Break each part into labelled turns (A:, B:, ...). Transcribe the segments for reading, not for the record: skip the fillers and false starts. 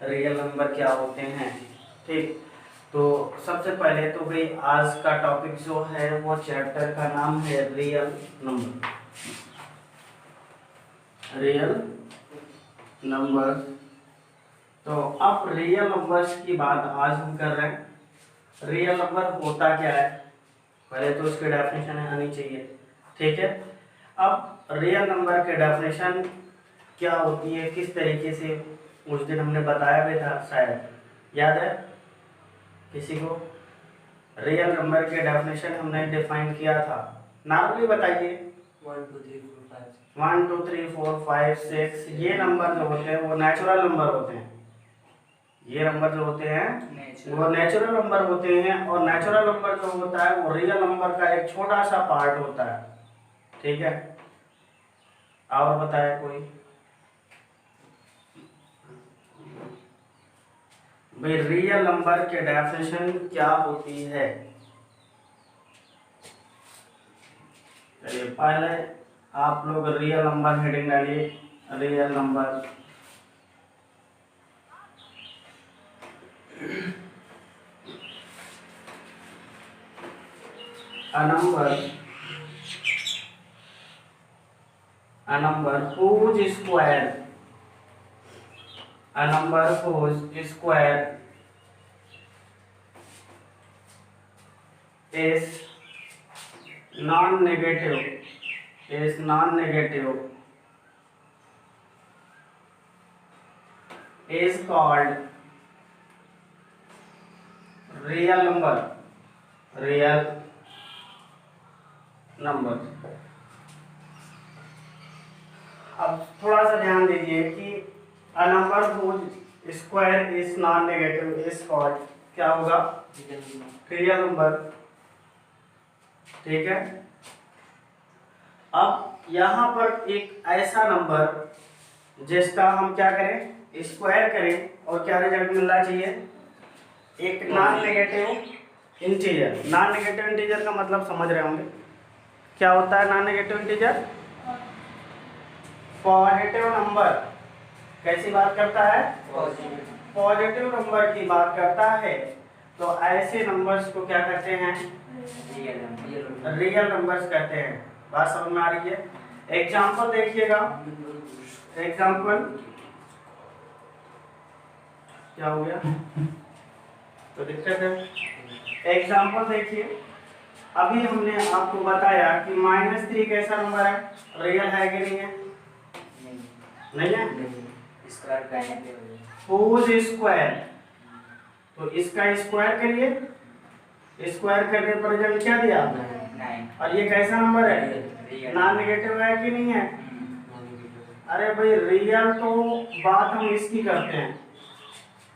A: Real number क्या होते हैं। ठीक, तो सबसे पहले तो भाई आज का टॉपिक जो है वो चैप्टर का नाम है रियल नंबर। Real number. तो अब रियल नंबर्स की बात आज हम कर रहे हैं। रियल नंबर होता क्या है, पहले तो उसकी डेफिनेशन आनी चाहिए। ठीक है, अब रियल नंबर की डेफिनेशन क्या होती है, किस तरीके से उस दिन हमने बताया भी था, शायद याद है किसी को। रियल नंबर के डेफिनेशन हमने डिफाइन किया था, नॉर्मली बताइए। 1 2 3 4 5 6 ये नंबर जो होते हैं वो नेचुरल नंबर होते हैं। ये नंबर जो होते हैं वो नेचुरल नंबर होते हैं, और नेचुरल नंबर जो होता है वो रियल नंबर का एक छोटा सा पार्ट होता है। ठीक है, और बताया कोई भाई रियल नंबर के डेफिनेशन क्या होती है। चलिए पहले आप लोग रियल नंबर हेडिंग डालिए। Real number, a number whose square, a number whose square is non-negative, is non-negative, is called real number, real number। अब थोड़ा सा ध्यान दीजिए कि a number whose square is non-negative is called क्या होगा, real number. ठीक है, अब यहाँ पर एक ऐसा नंबर जिसका हम क्या करें, स्क्वायर करें और क्या रिजल्ट मिलना चाहिए, एक non negative integer. Non negative integer का मतलब समझ रहे होंगे क्या होता है। Non negative integer positive number कैसी बात करता है, पॉजिटिव नंबर की बात करता है। तो ऐसे नंबर्स को क्या कहते हैं, रियल नंबर्स कहते हैं। बात समझ में आ रही है। एग्जाम्पल देखिएगा, एग्जाम्पल क्या हो गया, तो दिक्कत है। एग्जाम्पल देखिए, अभी हमने आपको बताया कि -3 कैसा नंबर है, रियल है कि नहीं है, नहीं है। whose स्क्वायर, तो इसका स्क्वायर करिए, स्क्वायर करने पर रिजल्ट क्या दिया, और ये कैसा नंबर है, नॉन नेगेटिव है कि नहीं है। अरे भाई रियल तो बात हम इसकी करते हैं,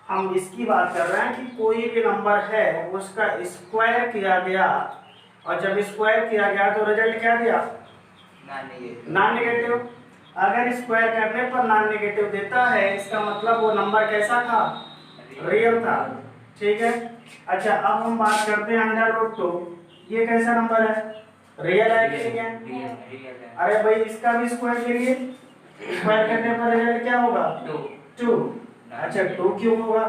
A: हम इसकी बात कर रहे हैं कि कोई भी नंबर है उसका स्क्वायर किया गया, और जब स्क्वायर किया गया तो रिजल्ट क्या दिया, नॉन नेगेटिव। अगर स्क्वायर करने पर नॉन नेगेटिव देता है, इसका मतलब वो नंबर कैसा था, रियल था। ठीक है, अच्छा अब हम बात करते हैं अंडर रूट 2। ये कैसा नंबर है, रियल है कि नहीं है। अरे भाई इसका भी स्क्वायर करिए, स्क्वायर करने पर रिजल्ट क्या होगा, 2। अच्छा 2 क्यों होगा,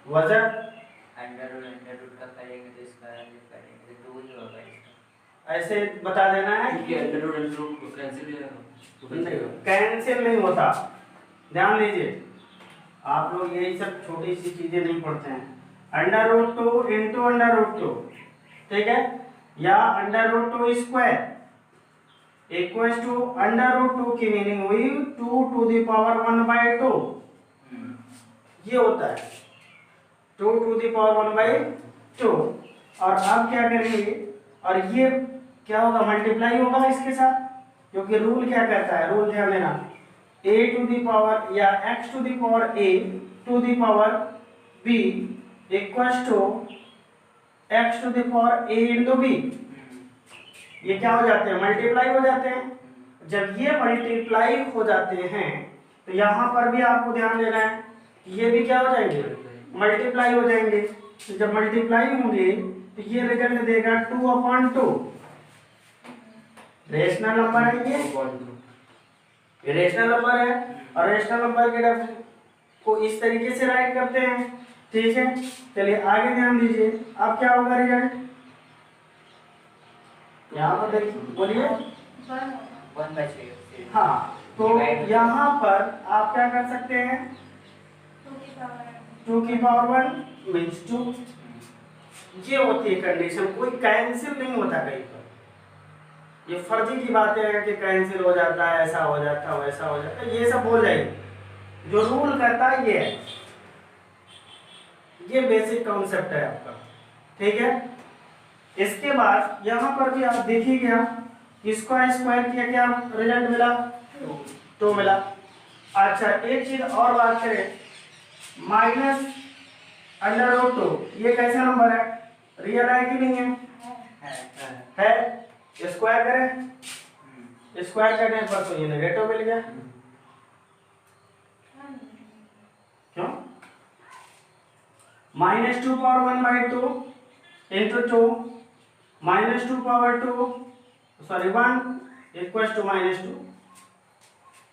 A: वजह अंडर रूट का करेंगे तो इसका करेंगे तो 2 ही होगा। ऐसे बता देना है कि अंडर रूट को कैंसिल नहीं होता। ध्यान दीजिए, आप लोग यही सब छोटी सी चीजें नहीं पढ़ते हैं। Under root 2 into under root 2, ठीक है, या under root 2 square equals to under root 2 की मीनिंग हुई 2 टू द पावर 1/2। ये होता है 2 टू द पावर 1/2। और अब क्या करेंगे, और ये क्या होगा, मल्टीप्लाई होगा इसके साथ, क्योंकि रूल क्या कहता है, रूल ध्यान देना, a टू द पावर या x to the power a to the power b equals to x to the power a into b। ये क्या हो जाते हैं, मल्टीप्लाई हो जाते हैं। जब ये मल्टीप्लाई हो जाते हैं तो यहाँ पर भी आपको ध्यान देना है, ये भी क्या हो जाएंगे, मल्टीप्लाई हो जाएंगे। तो जब मल्टीप्लाई होंगे तो ये रिजल्ट देगा 2/2। रेशनल नंबर है, ये रेशनल नंबर है। और रेशनल नंबर के को इस तरीके से राइट करते हैं। ठीक है, चलिए आगे ध्यान दीजिए। अब क्या होगा रिजल्ट, यहाँ पर देखिए, बोलिए। हाँ, तो यहाँ पर आप क्या कर सकते हैं, 2 की पावर 1 मीन्स 2। ये होती है कंडीशन, कोई कैंसिल नहीं होता कहीं पर। ये फर्जी की बातें हैं कि कैंसिल हो जाता है, ऐसा हो जाता है, वैसा हो जाता है, ये सब हो जाएगी। जो रूल करता है ये है, ये बेसिक कॉन्सेप्ट है आपका। ठीक है, इसके बाद यहाँ पर भी आप देखिए, इसका स्क्वायर किया, क्या रिजल्ट मिला, 2 मिला। अच्छा, एक चीज और बात करें, -√2 ये कैसा नंबर है, रियल है कि नहीं है? स्क्वायर करें, स्क्वायर करने पर तो ये नेगेटिव मिल गया। क्यों? -2 power 1/2 into 2 -2 power 2 sorry 1 equal to -2,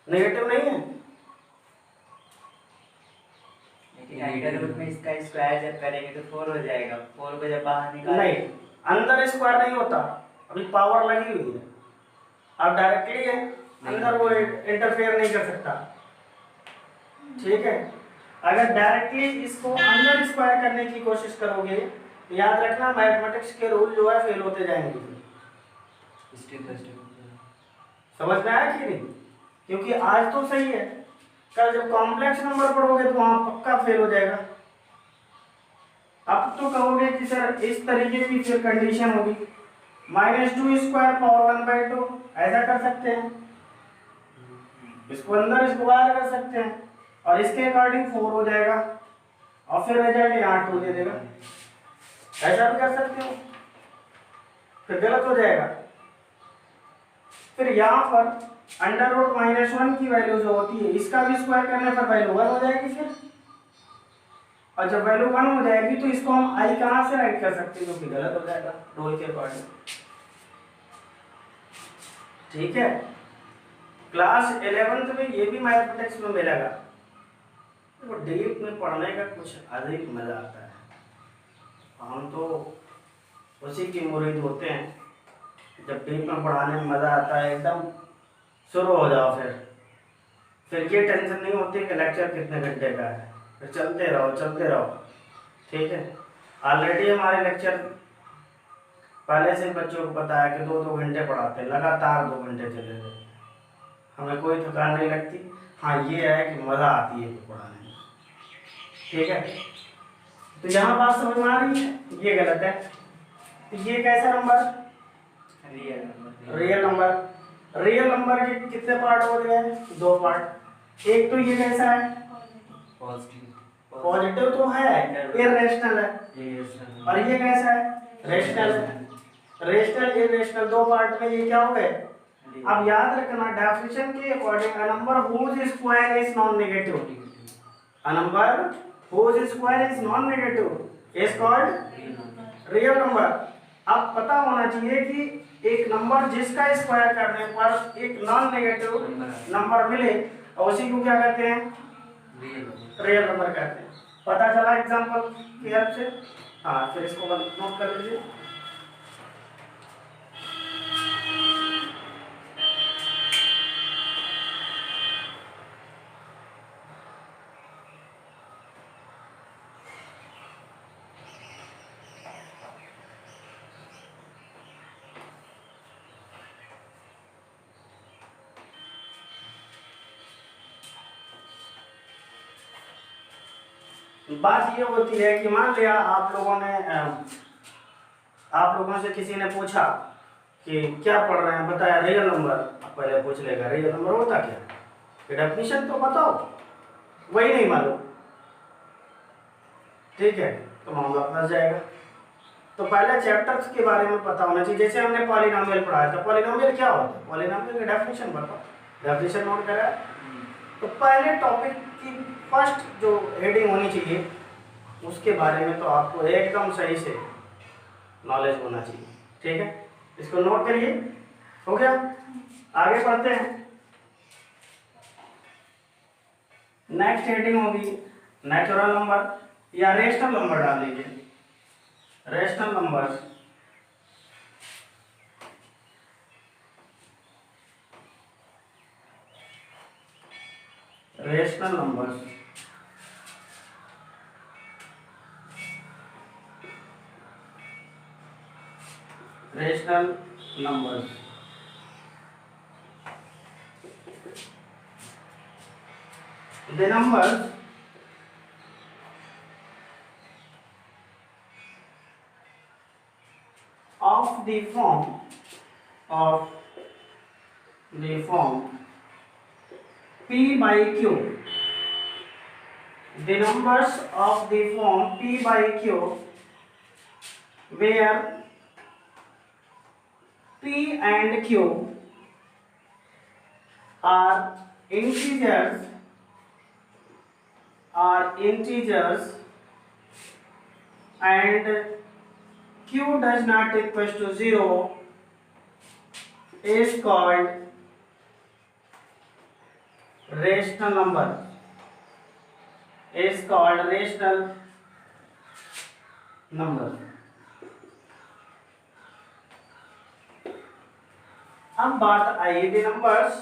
A: negative नहीं है।
B: लेकिन आइडल रूट में इसका स्क्वायर जब करेंगे तो 4 हो जाएगा, 4 को जब बाहर निकालेंगे
A: नहीं, अंदर स्क्वायर नहीं होता, अभी पावर लगी हुई है। अब डायरेक्टली है, अंदर वो इंटरफेयर नहीं कर सकता। ठीक है, अगर डायरेक्टली इसको अंदर स्क्वायर करने की कोशिश करोगे, याद रखना मैथमेटिक्स के रूल जो है फेल होते जाएंगे। समझ में आया कि नहीं? क्योंकि आज तो सही है, कल जब कॉम्प्लेक्स नंबर पढ़ोगे तो वहां पक्का फेल हो जाएगा। अब तो कहोगे कि सर इस तरीके की फिर कंडीशन होगी, -2 स्क्वायर पावर 1/2 ऐसा कर सकते हैं, इसको अंदर इसको बाहर कर सकते हैं, और इसके अकॉर्डिंग 4 हो जाएगा, और फिर रिजल्ट यहाँ 2 दे देगा। ऐसा भी कर सकते हो, फिर गलत हो जाएगा। फिर यहाँ पर √-1 की वैल्यू जो होती है, इसका भी स्क्वायर करने पर वैल्यू 1 हो जाएगी फिर, और जब वैल्यू 1 हो जाएगी तो इसको हम आई कहाँ से राइट कर सकते हैं, जो कि गलत हो जाएगा रूल के अकॉर्डिंग। ठीक है, क्लास 11th में ये भी मैथमेटिक्स में मिलेगा, वो डीप में पढ़ने का कुछ अधिक मजा आता है। हम तो उसी की मुरीद होते हैं, जब डीप में पढ़ाने में मजा आता है, एकदम शुरू हो जाओ। फिर ये टेंशन नहीं होती कि लेक्चर कितने घंटे का है, फिर चलते रहो। ठीक है, ऑलरेडी हमारे लेक्चर पहले से बच्चों को पता है कि 2-2 घंटे पढ़ाते हैं, लगातार 2 घंटे चले गए, हमें कोई थकान नहीं लगती। हाँ, ये है कि मज़ा आती है पढ़ाने में। ठीक है, तो यहाँ बात समझ में आ रही है, ये गलत है। तो ये कैसा नंबर, रियल नंबर के कितने पार्ट हो गए, 2 पार्ट। एक तो ये कैसा है, पॉजिटिव तो है, इरेशनल है, और ये कैसा है, रेशनल है। रेशनल इरेशनल 2 पार्ट में ये क्या हो गए। अब याद रखना, डेफिनेशन के according a number whose square is non negative, a number whose square is non negative is called real number. अब पता होना चाहिए कि एक नंबर जिसका स्क्वायर करने पर एक नॉन नेगेटिव नंबर मिले, और उसी को क्या कहते हैं, रियल नंबर कहते हैं। पता चला एग्जांपल की हेल्प से? हाँ, फिर इसको नोट कर लीजिए। बात ये होती है कि मान लिया आप लोगों से किसी ने पूछा कि क्या पढ़ रहे हैं, बताया रियल नंबर। पहले पूछ लेगा रियल नंबर होता क्या, कि डेफिनेशन तो बताओ, वही नहीं मालूम। ठीक है, तो मामला फंस जाएगा। तो पहले चैप्टर्स के बारे में पता होना चाहिए। जैसे हमने पॉलिनोमियल पढ़ाया था, पॉलिनोमियल क्या होता है, पॉलिनोमियल की डेफिनेशन बताओ, डेफिनेशन नोट करा। तो पहले टॉपिक की फर्स्ट जो हेडिंग होनी चाहिए, उसके बारे में तो आपको एकदम सही से नॉलेज होना चाहिए। ठीक है, इसको नोट करिए। हो गया, आगे बढ़ते हैं। नेक्स्ट हेडिंग होगी नेचुरल नंबर या रेशनल नंबर डाल लीजिए, rational number. Rational number rational number the numbers of the form P by Q, the numbers of the form P by Q where P and Q are integers and Q does not equal to 0 is called rational number, is called rational number। अब बात आई the numbers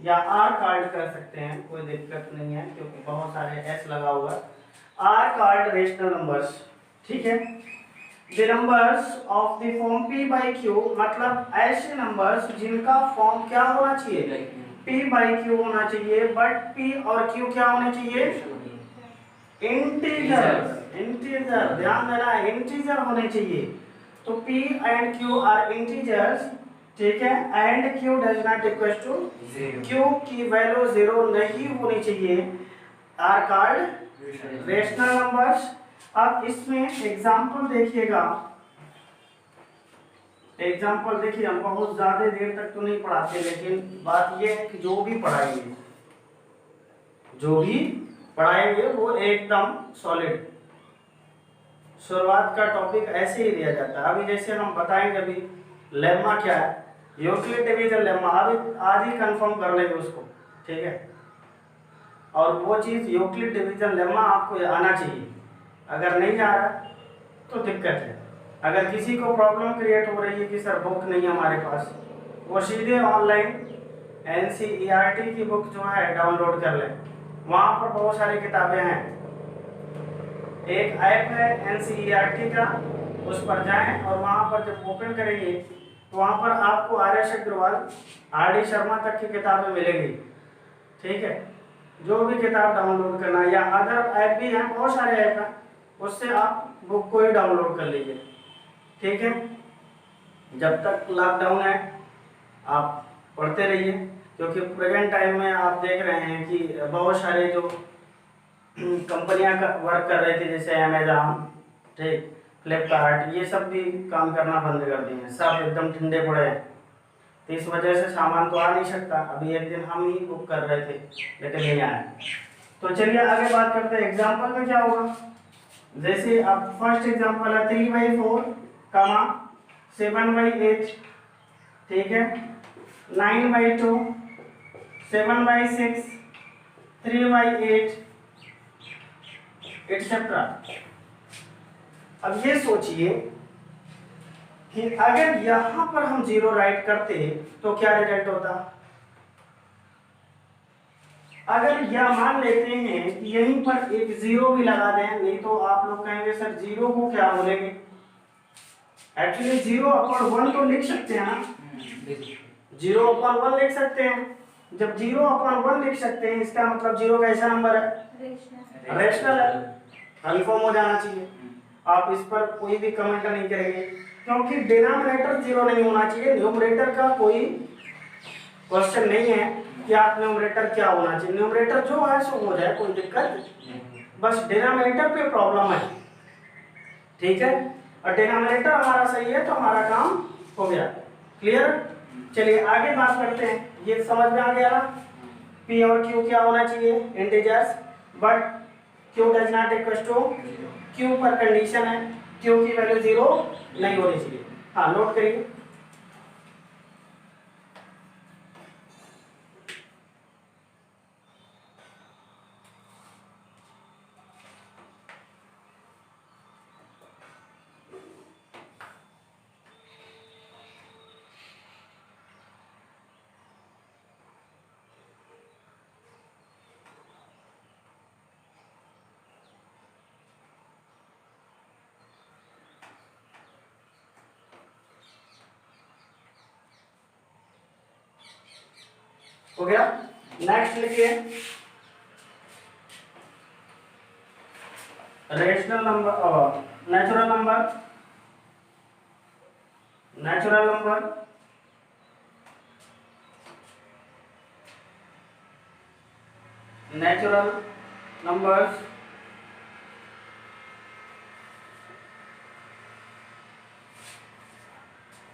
A: या are card कर सकते हैं, कोई दिक्कत नहीं है क्योंकि बहुत सारे एस लगा हुआ है। आर कार्ड रेशनल नंबर्स, ठीक है। The numbers of the form P by Q, मतलब ऐसे नंबर्स जिनका फॉर्म क्या होना चाहिए, पी बाई क्यू होना चाहिए, बट पी और क्यू क्या होने चाहिए, इंटीजर। इंटीजर ध्यान देना, इंटीजर होने चाहिए। तो P and Q are integers, ठीक है। And Q does not equal to, Q की वैल्यू 0 नहीं होनी चाहिए, आर कार्ड रेशनल नंबर्स। अब इसमें एग्जांपल देखिएगा, एग्जांपल देखिए, हम बहुत ज्यादा देर तक तो नहीं पढ़ाते, लेकिन बात यह है कि जो भी पढ़ाएंगे वो एकदम सॉलिड, शुरुआत का टॉपिक ऐसे ही दिया जाता है। अभी जैसे हम बताएंगे अभी लेम्मा क्या है, यूक्लिड डिवीजन लेम्मा, अभी आज ही कंफर्म कर लेंगे उसको, ठीक है। और वो चीज यूक्लिड डिवीजन लेम्मा आपको आना चाहिए, अगर नहीं आ रहा तो दिक्कत है। अगर किसी को प्रॉब्लम क्रिएट हो रही है कि सर बुक नहीं है हमारे पास, वो सीधे ऑनलाइन NCERT की बुक जो है डाउनलोड कर लें, वहाँ पर बहुत सारी किताबें हैं। एक ऐप है NCERT का, उस पर जाएं और वहाँ पर जब ओपन करेंगे तो वहाँ पर आपको RS अग्रवाल, RD शर्मा तक की किताबें मिलेंगी, ठीक है। जो भी किताब डाउनलोड करना, या अदर ऐप भी हैं, बहुत सारे ऐप हैं, उससे आप बुक को ही डाउनलोड कर लीजिए, ठीक है। जब तक लॉकडाउन है आप पढ़ते रहिए, क्योंकि प्रेजेंट टाइम में आप देख रहे हैं कि बहुत सारे जो कंपनियां वर्क कर रहे थे, जैसे अमेजॉन, ठीक, फ्लिपकार्ट, ये सब भी काम करना बंद कर दिए हैं, सब एकदम ठंडे पड़े हैं। तो इस वजह से सामान तो आ नहीं सकता। अभी एक दिन हम ही बुक कर रहे थे लेकिन नहीं आया। तो चलिए आगे बात करते हैं, एग्जाम्पल में क्या होगा। जैसे अब फर्स्ट एग्जाम्पल है 3/4, 7/8, ठीक है, 9/2, 7/6, 3/8 एटसेट्रा। अब ये सोचिए कि अगर यहां पर हम 0 राइट करते तो क्या रिजल्ट होता। अगर यह मान लेते हैं कि यहीं पर एक 0 भी लगा दें, नहीं तो आप लोग कहेंगे सर 0 को क्या बोलेंगे। एक्चुअली 0/1 तो लिख सकते हैं ना, 0/1 लिख सकते हैं। जब 0/1 लिख सकते हैं, इसका मतलब 0 कैसा नंबर है, रेशनल है, कन्फर्म हो जाना चाहिए। आप इस पर कोई भी कमेंट नहीं करेंगे, क्योंकि डिनोमिनेटर 0 नहीं होना चाहिए। न्यूमरेटर का कोई क्वेश्चन नहीं है कि आप न्यूमरेटर क्या होना चाहिए, न्यूमरेटर जो है सो हो जाए, कोई दिक्कत, बस डिनोमिनेटर पे प्रॉब्लम है, ठीक है। और डिनोमिनेटर हमारा सही है तो हमारा काम हो गया, क्लियर। चलिए आगे बात करते हैं, ये समझ में आ गया ना, P और Q क्या होना चाहिए, integers, but Q does not equal to, Q पर कंडीशन है, Q की वैल्यू 0 नहीं होनी चाहिए। हाँ नोट करिए, हो गया। नेक्स्ट लिखिए rational number, natural number, natural number, natural numbers,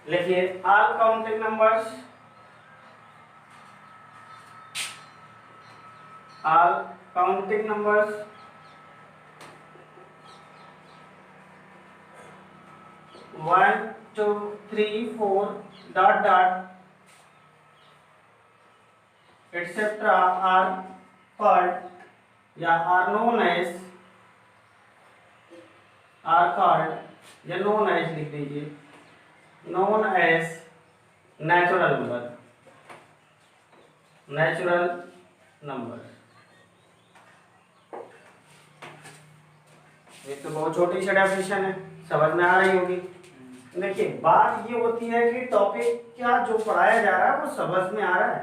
A: लिखिए all counting numbers, all counting numbers, one two three four dot dot etcetera are called या are known as, are called या नोन एज लिख दीजिए, known as natural number, natural number. ये तो बहुत छोटी सी definition है, समझ में आ रही होगी। देखिए बात ये होती है कि टॉपिक क्या जो पढ़ाया जा रहा है वो समझ में आ रहा है,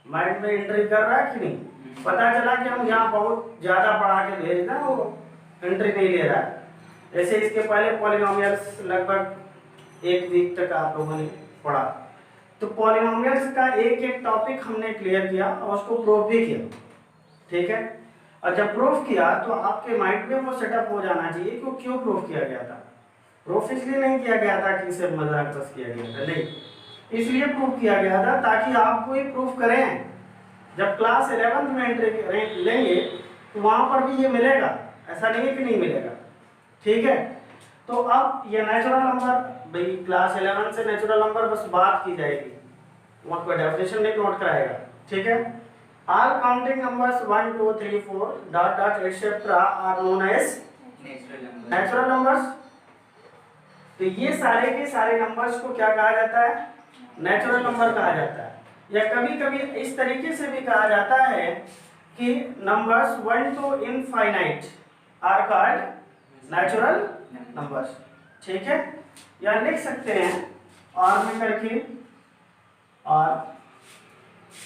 A: माइंड में एंट्री कर रहा है कि नहीं। पता चला कि हम यहाँ बहुत ज्यादा पढ़ा के भेज दें वो एंट्री नहीं ले रहा है। जैसे इसके पहले पॉलिनोमियल्स लगभग एक वीक तक आप लोगों ने पढ़ा, तो पॉलिनोमियल्स का एक एक टॉपिक हमने क्लियर किया और उसको प्रूफ भी किया, ठीक है। और जब प्रूफ किया तो आपके माइंड में वो सेटअप हो जाना चाहिए कि वो क्यों प्रूफ किया गया था। प्रूफ इसलिए नहीं किया गया था कि इसे मजाक बस किया गया था, नहीं, इसलिए प्रूफ किया गया था ताकि आप कोई प्रूफ करें। जब क्लास 11th में एंट्री लेंगे तो वहां पर भी ये मिलेगा, ऐसा नहीं है कि नहीं मिलेगा, ठीक है। तो अब ये नेचुरल नंबर, भाई क्लास 11 से नेचुरल नंबर बस बात की जाएगी, वहां कोई डेफिनेशन नहीं नोट कराएगा, ठीक है। All counting numbers 1 2 3 4 dot dot etcetera are known as natural numbers. तो ये सारे के सारे नंबर्स को क्या कहा जाता है, नेचुरल नंबर कहा जाता है। या कभी कभी इस तरीके से भी कहा जाता है कि numbers 1 to infinite are called natural numbers, ठीक है। या लिख सकते हैं और में करके, और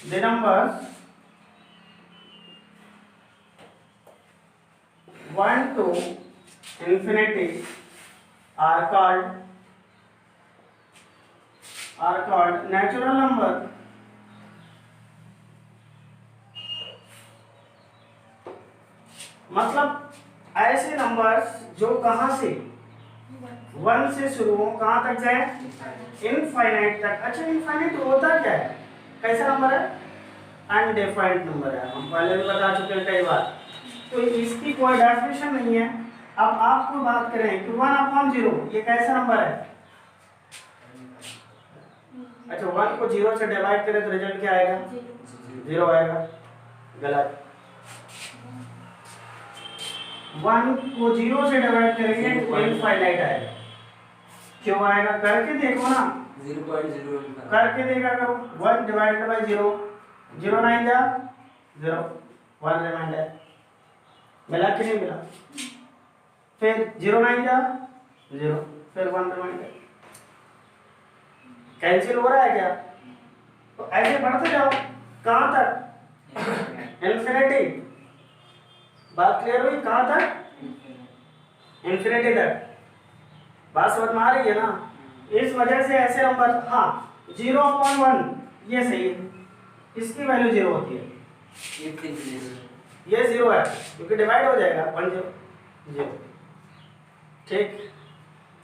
A: the numbers 1 to infinity are called natural number। मतलब ऐसे नंबर्स जो कहां से 1 से शुरू हो, कहां तक जाए, इनफाइनाइट तक। अच्छा इनफाइनाइट होता क्या है, कैसा नंबर है, अनडिफाइंड नंबर है, हम पहले भी बता चुके हैं कई बार। तो इसकी कोई डेफिनेशन नहीं है। अब आपको बात करें कि 1/0 ये कैसा नंबर है। अच्छा 1 को 0 से डिवाइड करें तो रिजल्ट क्या आएगा, 0 आएगा, गलत। 1 को 0 से डिवाइड करेंगे तो इनफाइनाइट आएगा। क्यों आएगा, करके देखो ना,
C: 0.0
A: करके देखा करो। 1 डिवाइडेड बाय 0, 0 9 जा 0, 1 रिमाइंडर मिला कि नहीं मिला। फिर 0 9 जा 0, फिर 1 रिमाइंडर, कैंसिल हो रहा है क्या। तो ऐसे बढ़ते जाओ, कहां तक, इन्फिनिटी। बात क्लियर हुई, कहां तक, इन्फिनिटी तक। बात समझ में आ रही है ना। इस वजह से ऐसे नंबर, हाँ 0/1 ये सही है, इसकी वैल्यू 0 होती है, ये 0 है क्योंकि डिवाइड हो जाएगा 1 0 0, ठीक,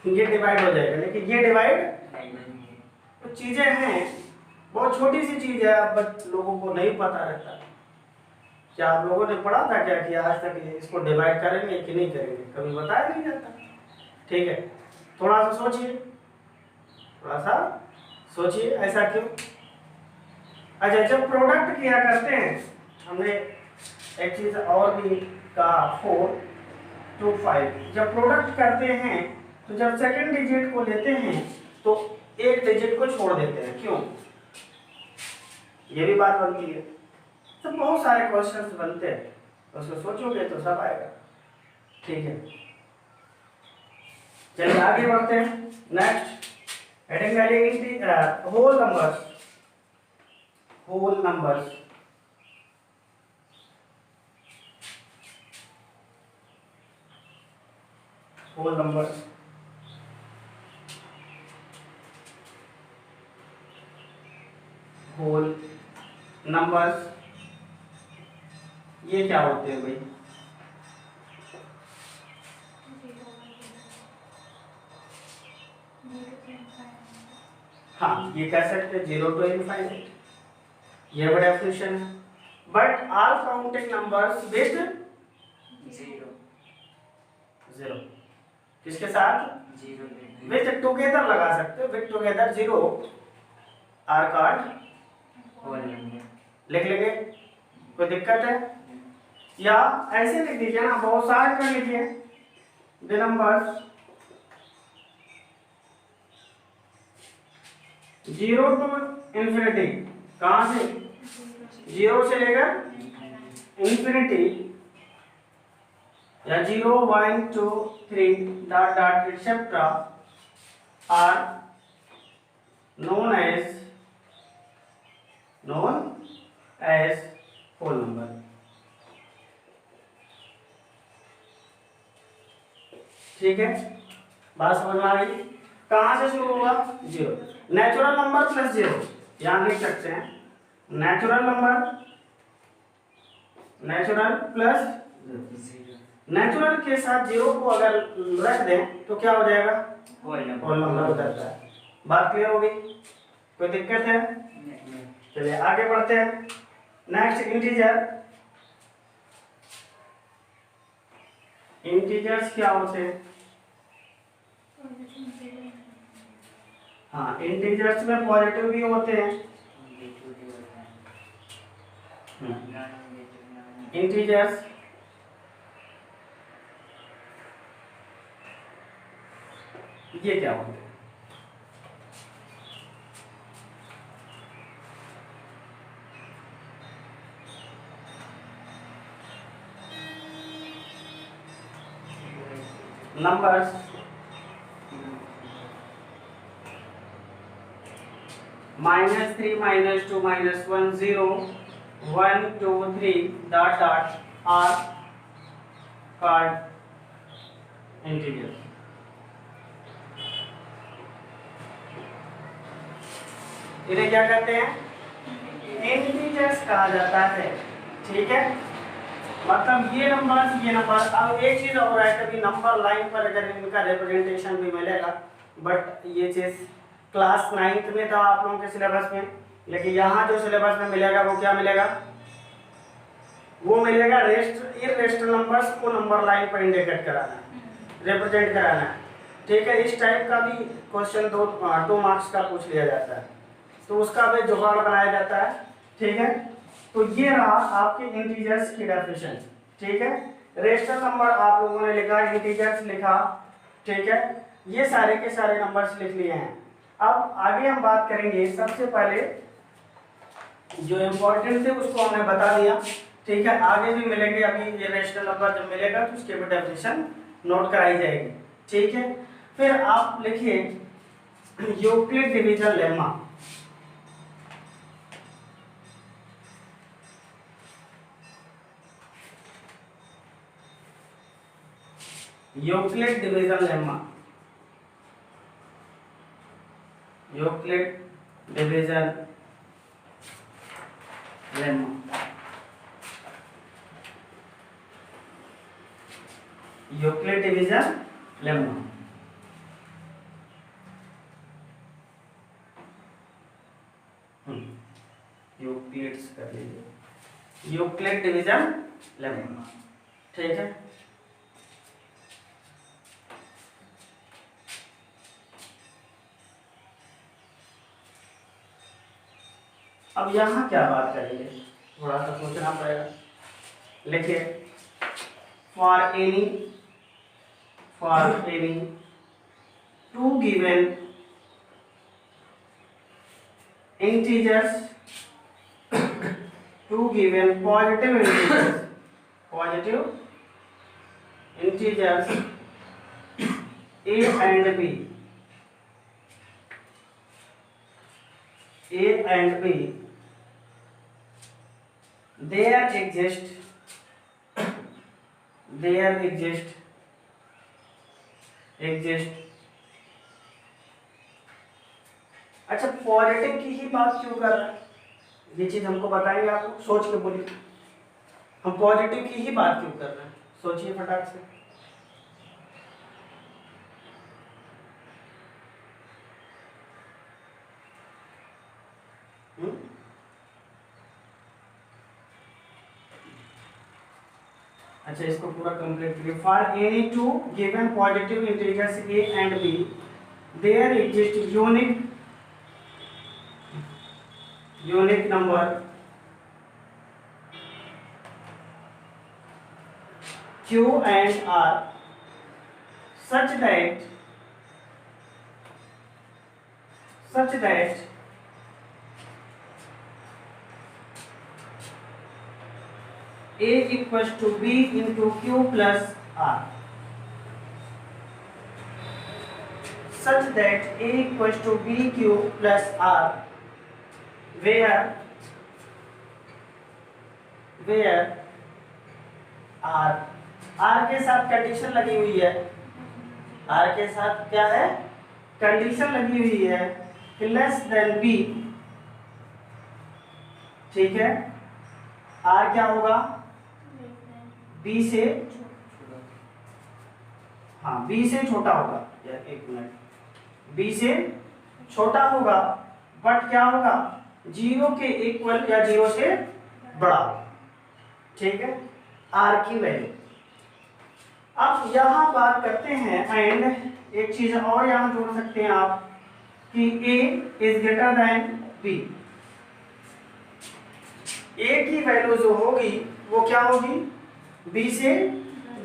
A: ये डिवाइड हो जाएगा, लेकिन ये डिवाइड तो चीजें हैं, बहुत छोटी सी चीज है, अब लोगों को नहीं पता रहता। क्या आप लोगों ने पढ़ा था क्या कि आज तक इसको डिवाइड करेंगे कि नहीं करेंगे, कभी बताया नहीं जाता, ठीक है। थोड़ा सा सोचिए, थोड़ा सा सोचिए ऐसा क्यों। अच्छा जब प्रोडक्ट किया करते हैं, हमने एक चीज और भी कहा 4 to 5, जब प्रोडक्ट करते हैं तो जब सेकंड डिजिट को लेते हैं तो एक डिजिट को छोड़ देते हैं, क्यों, ये भी बात बनती है। तो बहुत सारे क्वेश्चंस बनते हैं, उसको सोचोगे तो सब आएगा, ठीक है। चलिए आगे बढ़ते हैं। Next heading whole numbers, whole numbers whole number, whole numbers ये क्या होते हैं भाई? हाँ, ये कह सकते हैं 0 to infinite, ये बड़ा डेफिनेशन है। But all counting numbers with zero, किसके साथ?
B: जीरो
A: विद टुगेदर लगा सकते हो, with together zero are called
B: whole number.
A: लिख लेंगे, कोई दिक्कत है? या ऐसे लिख दीजिए ना, बहुत सारे कर लीजिए द नंबर्स 0 to infinity, कहाँ से? 0 से लेकर इंफिनिटी, या 0 1 2 3 dot dot etcetera are known as whole number। ठीक है, बात समझ में आ गई? कहां से शुरू हुआ? 0। नेचुरल नंबर प्लस 0, यहां लिख सकते हैं natural number, natural plus natural के साथ 0 को अगर रख दें तो क्या हो जाएगा?
B: होल
A: नंबर हो जाता है। बात क्लियर हो गई? कोई दिक्कत है? चलिए आगे बढ़ते हैं। Next integer. इंटीजर्स क्या होते हैं? हाँ, इंटीजर्स में पॉजिटिव भी होते हैं। इंटीजर्स ये क्या होते हैं? Numbers -3 -2 -1 0 1 2 3 dot dot are called integer. इन्हें क्या कहते हैं? इंटीजर्स कहा जाता है। ठीक है, मतलब ये नंबर। अब एक चीज और है, कभी नंबर लाइन पर अगर इनका रिप्रेजेंटेशन भी मिलेगा, बट ये चीज क्लास 9th में था आप लोगों के सिलेबस में, लेकिन यहाँ जो सिलेबस में मिलेगा वो क्या मिलेगा? वो मिलेगा इररेशनल नंबर्स को नंबर लाइन पर इंडिकेट कराना, रिप्रेजेंट कराना है। ठीक है, इस टाइप का भी क्वेश्चन 2 मार्क्स का पूछ लिया जाता है, तो उसका भी जुगाड़ बनाया जाता है। ठीक है, तो ये रहा आपके इंटीजर्स की डेफिनेशन। ठीक है, रेशनल नंबर आप लोगों ने लिखा, इंटीजर्स लिखा। ठीक है, ये सारे के सारे नंबर्स लिख लिए हैं। अब आगे हम बात करेंगे, सबसे पहले जो इम्पोर्टेंट थे उसको हमने बता दिया। ठीक है, आगे भी मिलेंगे, अभी ये रेशनल नंबर जब मिलेगा तो उसके भी डेफिनेशन नोट कराई जाएगी। ठीक है, फिर आप लिखिए Euclid division lemma. Euclid division lemma, Euclid division lemma, Euclid division lemma. Euclid's कर लीजिए, यूक्लिड डिवीजन लेम्मा। ठीक है, अब यहाँ क्या बात करेंगे, थोड़ा सा सोचना पड़ेगा। लिखिए for any two given integers, two given positive integers a and b, there exist exist. अच्छा, पॉजिटिव की ही बात क्यों कर रहे हैं, ये चीज हमको बताएंगे, आपको सोच के बोलिए, हम पॉजिटिव की ही बात क्यों कर रहे हैं, सोचिए फटाक से। अच्छा, इसको पूरा कंप्लीट करिए। For any two given positive integers a and b there exist unique number q and r such that a equals to b into q plus r, such that a equals to bq plus r, where r के साथ condition लगी हुई है, r के साथ क्या है, condition लगी हुई है कि लेस देन b, ठीक है, r क्या होगा, b से, हाँ b से छोटा होगा, यार एक मिनट, b से छोटा होगा, बट क्या होगा, 0 के इक्वल या 0 से बड़ा, ठीक है, r की वैल्यू। अब यहां बात करते हैं, एंड एक चीज और यहां जोड़ सकते हैं आप कि a is greater than b, a की वैल्यू जो होगी वो क्या होगी, b से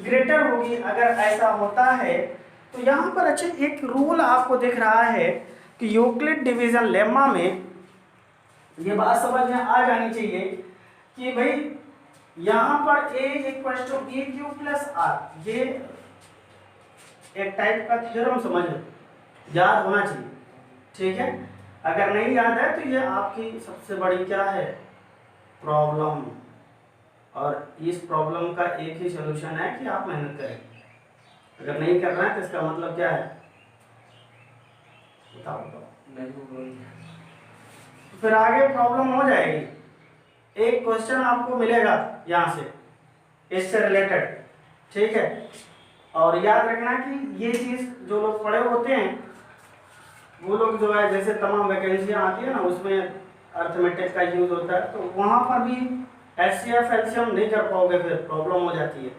A: ग्रेटर होगी। अगर ऐसा होता है तो यहाँ पर अच्छे एक रूल आपको दिख रहा है कि यूक्लिड डिवीजन लेम्मा में ये बात समझ में आ जानी चाहिए कि भाई यहाँ पर a equal to B Q plus R, ये एक टाइप का थ्योरम समझ याद होना चाहिए, ठीक है। अगर नहीं याद है तो ये आपकी सबसे बड़ी क्या है, प्रॉब्लम, और इस प्रॉब्लम का एक ही सलूशन है कि आप मेहनत करें। अगर नहीं कर रहे हैं तो इसका मतलब क्या है, बताओ बताओ, तो फिर आगे प्रॉब्लम हो जाएगी। एक क्वेश्चन आपको मिलेगा यहाँ से इससे रिलेटेड, ठीक है, और याद रखना कि ये चीज जो लोग पढ़े होते हैं वो लोग जो है, जैसे तमाम वैकेंसियाँ आती है ना उसमें अर्थमेटिक का यूज होता है, तो वहाँ पर भी HCF एलसीएम नहीं कर पाओगे, फिर प्रॉब्लम हो जाती है,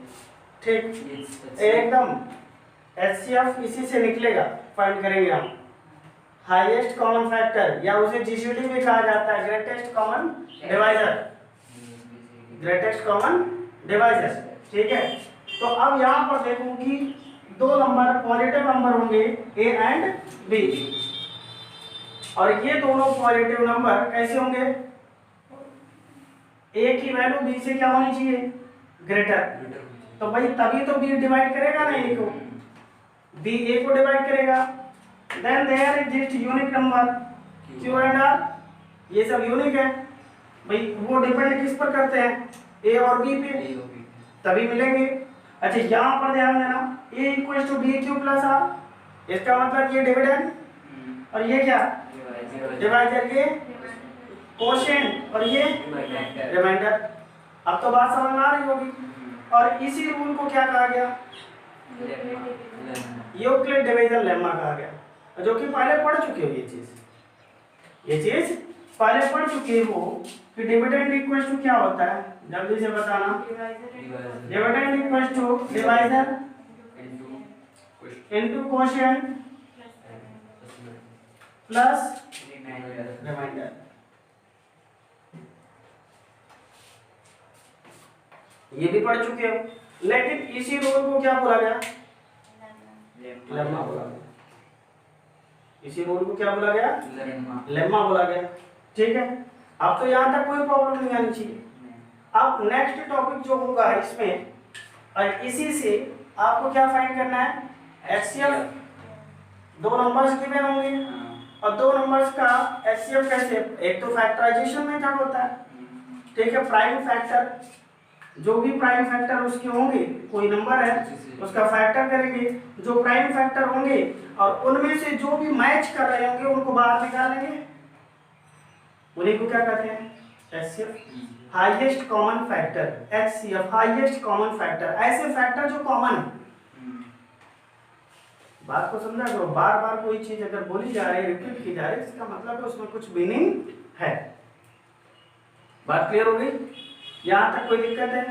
A: ठीक, एकदम HCF इसी से निकलेगा, फाइंड करेंगे हम हाईएस्ट कॉमन फैक्टर, या उसे जीसीडी भी कहा जाता है, greatest common divisor, greatest common divisor, ठीक है। तो अब यहाँ पर देखूं कि दो नंबर पॉजिटिव नंबर होंगे a एंड b, और ये दोनों पॉजिटिव नंबर कैसे होंगे, a की वैल्यू b से क्या होनी चाहिए, ग्रेटर, तो भाई तभी तो b डिवाइड करेगा ना a को, b a को डिवाइड करेगा। Then there exist unique number q and r, ये सब यूनिक है भाई, वो डिपेंड किस पर करते हैं, a और b पे, तभी मिलेंगे। अच्छा, यहाँ पर ध्यान देना, a equal to B Q plus R, इसका मतलब ये डिविडेंड, और ये क्या, डिवाइजर, ये कोशेंट, और ये रिमाइंडर। अब तो बात समझ में आ रही होगी। और इसी रूल को क्या कहा गया, यूक्लिड डिवीजन लेम्मा कहा गया, जो कि पहले पढ़ चुके हो ये चीज पहले पढ़ चुके हो कि डिविडेंड इक्वल टू क्या होता है, जल्दी से बताना, dividend equal to divisor into quotient plus remainder. ये भी पढ़ चुके हो, लेकिन इसी रूल को क्या बोला गया, लेम्मा बोला गया, इसी रूल को क्या बोला गया, लेम्मा बोला गया, ठीक है। अब तो यहाँ तक कोई प्रॉब्लम नहीं आनी चाहिए। अब नेक्स्ट टॉपिक जो होगा इसमें, और इसी से आपको क्या फाइंड करना है, HCF, दो नंबर्स गिवन होंगे और दो नंबर्स का HCF कैसे, एक तो फैक्टराइजेशन मेथड होता है, ठीक है, प्राइम फैक्टर जो भी प्राइम फैक्टर उसके होंगे, कोई नंबर है उसका फैक्टर करेंगे, जो प्राइम फैक्टर होंगे और उनमें से जो भी मैच कर रहे होंगे उनको बाहर निकालेंगे, उन्हीं को क्या कहते हैं? HCF, highest common factor. HCF highest common factor, ऐसे फैक्टर जो कॉमन है। बात को समझा करो, बार बार कोई चीज अगर बोली जा रही है, रिपीट की जा रही है, इसका मतलब है उसमें कुछ मीनिंग है। बात क्लियर हो गई? यहाँ तक कोई दिक्कत है?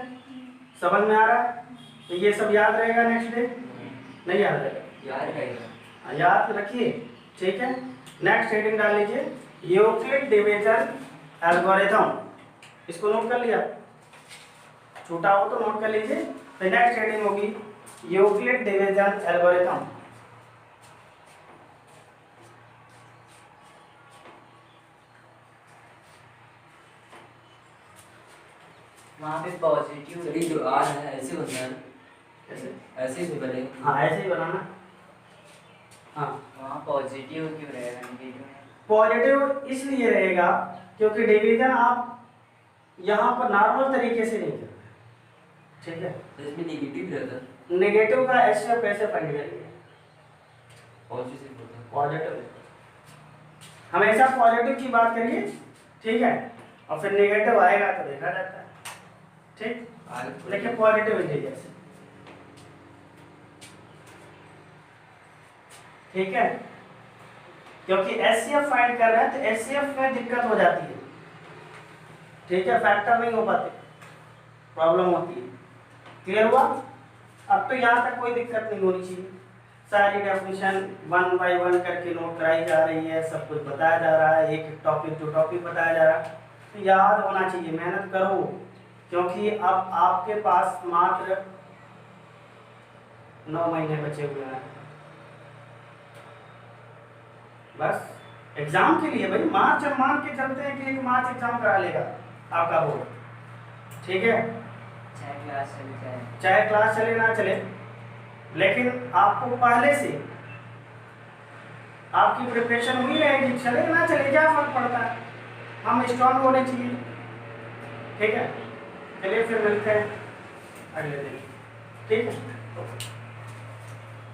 A: समझ में आ रहा है? तो ये सब याद रहेगा नेक्स्ट डे? नहीं याद रहेगा?
B: याद रहेगा।
A: याद रखिए, ठीक है। नेक्स्ट हेडिंग डाल लीजिए, यूक्लिड डिवीजन एल्गोरिथम। इसको नोट कर लिया? छोटा हो तो नोट कर लीजिए। तो नेक्स्ट हेडिंग होगी यूक्लिड डिवीजन एल्गोरिथम।
B: वहाँ पे पॉजिटिव
C: जो आर है ऐसे बनना है,
A: कैसे?
C: ऐसे ही बनेगा।
A: हाँ ऐसे ही बनाना। हाँ
B: वहाँ पॉजिटिव क्यों रहेगा, नेगेटिव है?
A: पॉजिटिव इसलिए रहेगा क्योंकि डिवीजन आप यहाँ पर नॉर्मल तरीके से नहीं करते, ठीक है?
C: तो इसमें नेगेटिव रहता है,
A: नेगेटिव का HCF कैसे फाइंड करेंगे?
C: पॉजिटिव होता है।
A: पॉजिटिव, हमेशा पॉजिटिव की बात करिए, ठीक है? और फिर नेगेटिव आएगा तो देखा जाता है, ठीक? लेकिन पॉजिटिव इंटीजर से, ठीक है? क्योंकि HCF फाइंड कर रहे हैं तो HCF में दिक्कत हो जाती है, ठीक है? फैक्टर नहीं हो पाते, प्रॉब्लम होती है। क्लियर हुआ? अब तो यहाँ तक कोई दिक्कत नहीं होनी चाहिए। सारी डेफिनेशन 1 बाय 1 करके नोट कराई जा रही है, सब कुछ बताया जा रहा है, एक एक टॉपिक जो टॉपिक बताया जा रहा है, तो याद होना चाहिए। मेहनत करो, क्योंकि अब आपके पास मात्र 9 महीने बचे हुए हैं बस एग्जाम के लिए। भाई मार्च हम मान के चलते हैं कि 1 मार्च एग्जाम करा लेगा आपका बोर्ड, ठीक है? चाहे क्लास चले ना चले, लेकिन आपको पहले से आपकी प्रिपरेशन हुई रहेगी। चले ना चले क्या फर्क पड़ता है, हम स्ट्रांग होने चाहिए, ठीक है? चलिए फिर मिलते हैं अगले दिन, ठीक है?